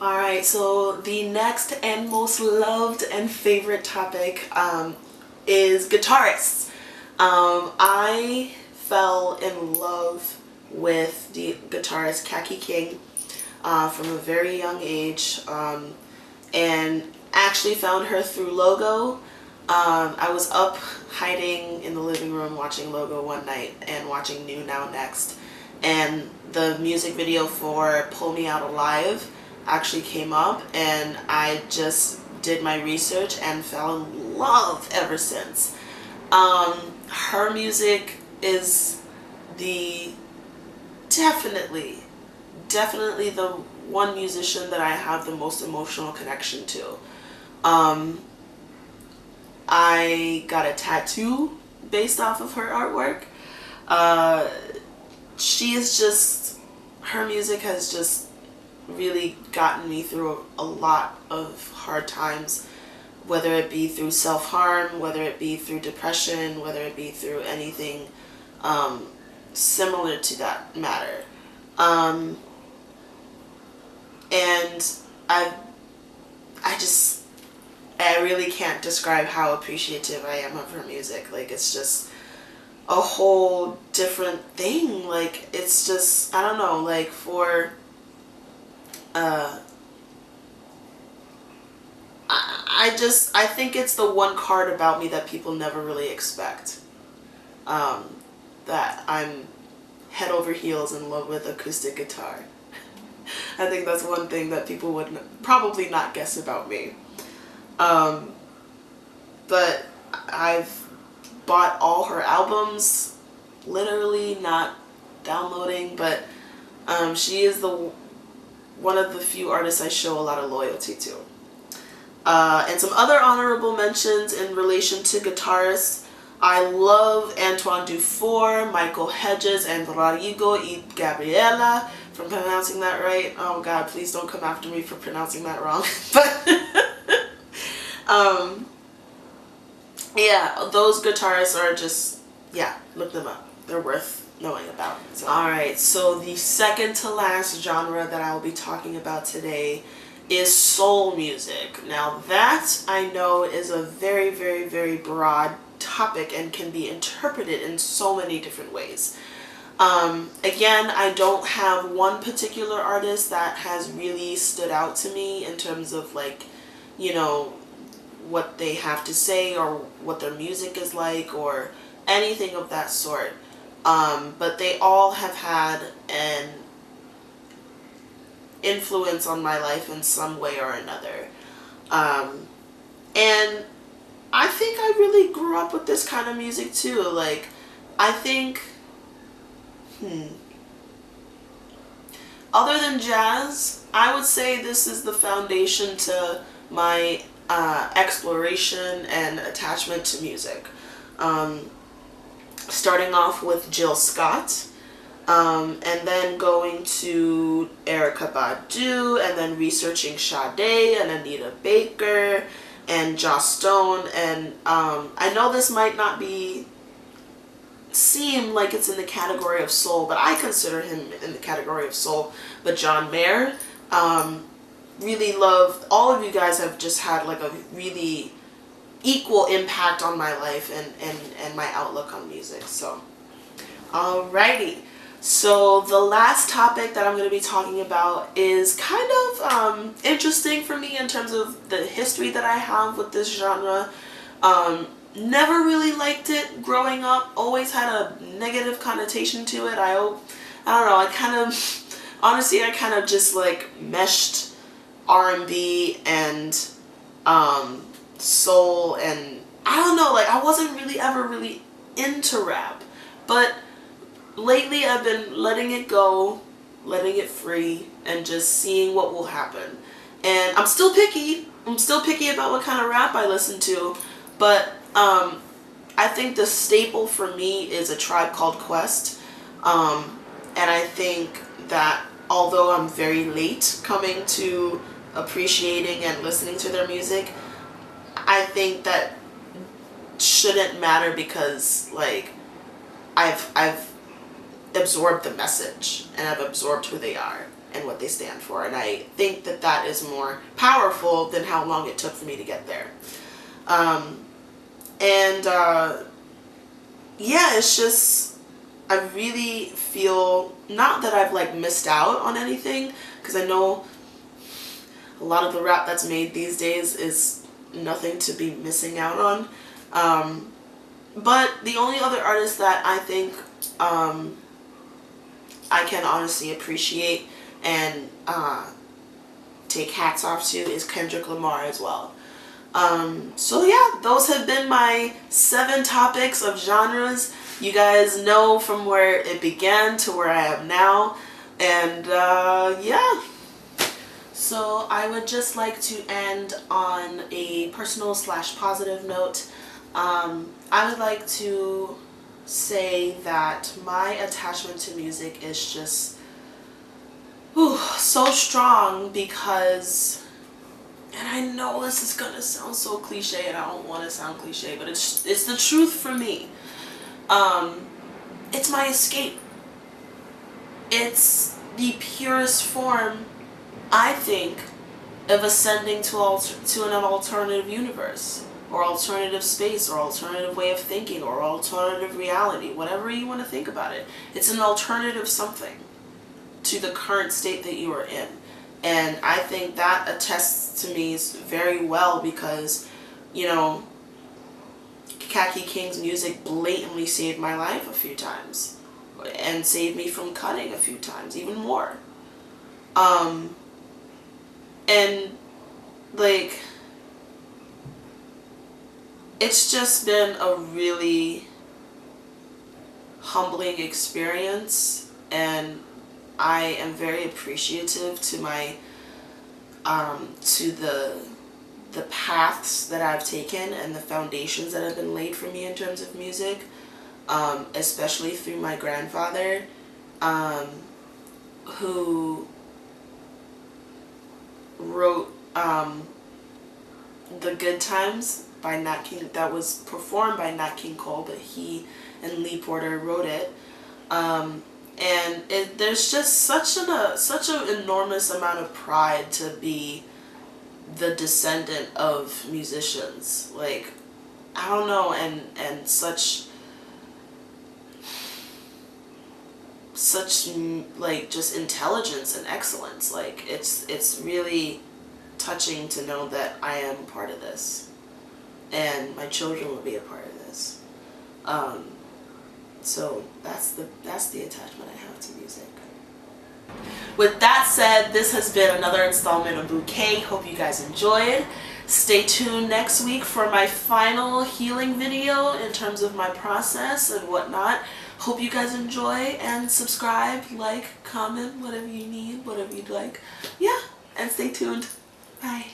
Alright, so the next and most loved and favorite topic is guitarists. I fell in love with the guitarist Kaki King from a very young age, and actually found her through Logo. I was up hiding in the living room watching Logo one night and watching New Now Next, and the music video for Pull Me Out Alive actually came up, and I just did my research and fell in love ever since. Her music is the definitely the one musician that I have the most emotional connection to. I got a tattoo based off of her artwork. She is just, her music has just really gotten me through a lot of hard times, whether it be through self-harm, whether it be through depression, whether it be through anything similar to that matter. And I really can't describe how appreciative I am of her music. Like, it's just a whole different thing. Like, it's just, I don't know, like, for I think it's the one card about me that people never really expect. That I'm head over heels in love with acoustic guitar. I think that's one thing that people would probably not guess about me. But I've bought all her albums, literally, not downloading, but she is one of the few artists I show a lot of loyalty to. And some other honorable mentions in relation to guitarists. I love Antoine Dufour, Michael Hedges, and Rodrigo y Gabriela, if I'm pronouncing that right. Oh God, please don't come after me for pronouncing that wrong. But yeah, those guitarists are just, yeah, look them up. They're worth knowing about. So. Alright, so the second to last genre that I will be talking about today is soul music. Now that, I know, is a very, very, very broad topic and can be interpreted in so many different ways. Again, I don't have one particular artist that has really stood out to me in terms of, like, you know, what they have to say or what their music is like or anything of that sort. But they all have had an influence on my life in some way or another. And I think I really grew up with this kind of music too. Like, I think, other than jazz, I would say this is the foundation to my exploration and attachment to music. Starting off with Jill Scott, and then going to Erykah Badu, and then researching Sade and Anita Baker and Joss Stone. And I know this might not seem like it's in the category of soul, but I consider him in the category of soul. But John Mayer, really love, all of you guys have just had like a really equal impact on my life and my outlook on music. So, alrighty. So the last topic that I'm going to be talking about is kind of interesting for me in terms of the history that I have with this genre. Never really liked it growing up. Always had a negative connotation to it. I don't know. I kind of, honestly, I kind of just like meshed R&B and soul, and I don't know, like, I wasn't really ever really into rap, but lately I've been letting it go, letting it free, and just seeing what will happen. And I'm still picky about what kind of rap I listen to, but I think the staple for me is A Tribe Called Quest, and I think that although I'm very late coming to appreciating and listening to their music, I think that shouldn't matter because, like, I've absorbed the message and I've absorbed who they are, and what they stand for. And I think that that is more powerful than how long it took for me to get there. Yeah, it's just, I really feel, not that I've like missed out on anything, because I know a lot of the rap that's made these days is nothing to be missing out on. But the only other artist that I think I can honestly appreciate and take hats off to is Kendrick Lamar as well. So yeah, those have been my 7 topics of genres. You guys know from where it began to where I am now. And yeah. So I would just like to end on a personal / positive note. I would like to say that my attachment to music is just so strong because, and I know this is gonna sound so cliche and I don't want to sound cliche, but it's the truth for me. It's my escape. It's the purest form, I think, of ascending to an alternative universe, or alternative space, or alternative way of thinking, or alternative reality, whatever you want to think about it. It's an alternative something to the current state that you are in. And I think that attests to me very well because, you know, Khaki King's music blatantly saved my life a few times. And saved me from cutting a few times, even more. And, like, it's just been a really humbling experience, and I am very appreciative to my, to the paths that I've taken and the foundations that have been laid for me in terms of music, especially through my grandfather, who wrote The Good Times by Nat King, that was performed by Nat King Cole, but he and Lee Porter wrote it. And there's just such an enormous amount of pride to be the descendant of musicians. Like, I don't know, and such like just intelligence and excellence. Like, it's really touching to know that I am a part of this, and my children will be a part of this. So that's the attachment I have to music. With that said, this has been another installment of Bouquet. Hope you guys enjoyed. Stay tuned next week for my final healing video in terms of my process and whatnot. Hope you guys enjoy, and subscribe, like, comment, whatever you need, whatever you'd like. Yeah, and stay tuned. Bye.